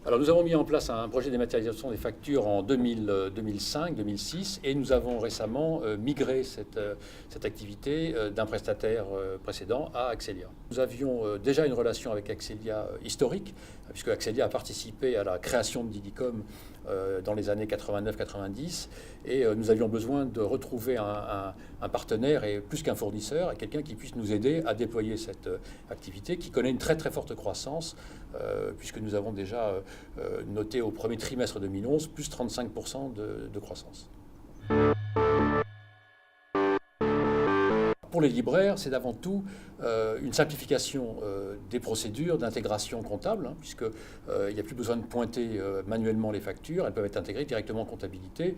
Alors nous avons mis en place un projet de dématérialisation des factures en 2005-2006 et nous avons récemment migré cette activité d'un prestataire précédent à Axelia. Nous avions déjà une relation avec Axelia historique, puisque Axelia a participé à la création de Didicom dans les années 89-90 et nous avions besoin de retrouver un partenaire et plus qu'un fournisseur, et quelqu'un qui puisse nous aider à déployer cette activité qui connaît une très très forte croissance puisque nous avons déjà noté au premier trimestre 2011 plus 35% de croissance. Pour les libraires, c'est avant tout une simplification des procédures d'intégration comptable, puisqu'il n'y a plus besoin de pointer manuellement les factures, elles peuvent être intégrées directement en comptabilité,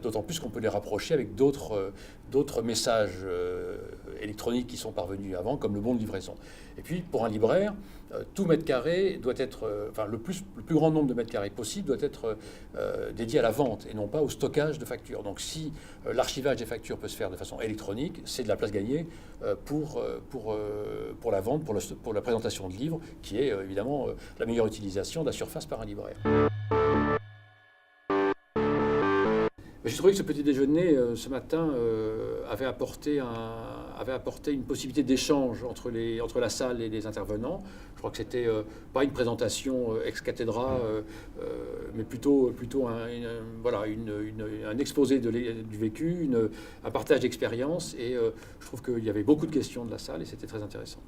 d'autant plus qu'on peut les rapprocher avec d'autres messages électroniques qui sont parvenus avant, comme le bon de livraison. Et puis, pour un libraire, tout mètre carré doit être, le plus grand nombre de mètres carrés possible doit être dédié à la vente et non pas au stockage de factures. Donc si l'archivage des factures peut se faire de façon électronique, c'est de la place gagnée pour la vente, pour la présentation de livres, qui est évidemment la meilleure utilisation de la surface par un libraire. J'ai trouvé que ce petit déjeuner, ce matin, avait apporté une possibilité d'échange entre la salle et les intervenants. Je crois que c'était pas une présentation ex cathedra, mais plutôt un exposé du vécu, un partage d'expérience. Et je trouve qu'il y avait beaucoup de questions de la salle et c'était très intéressant.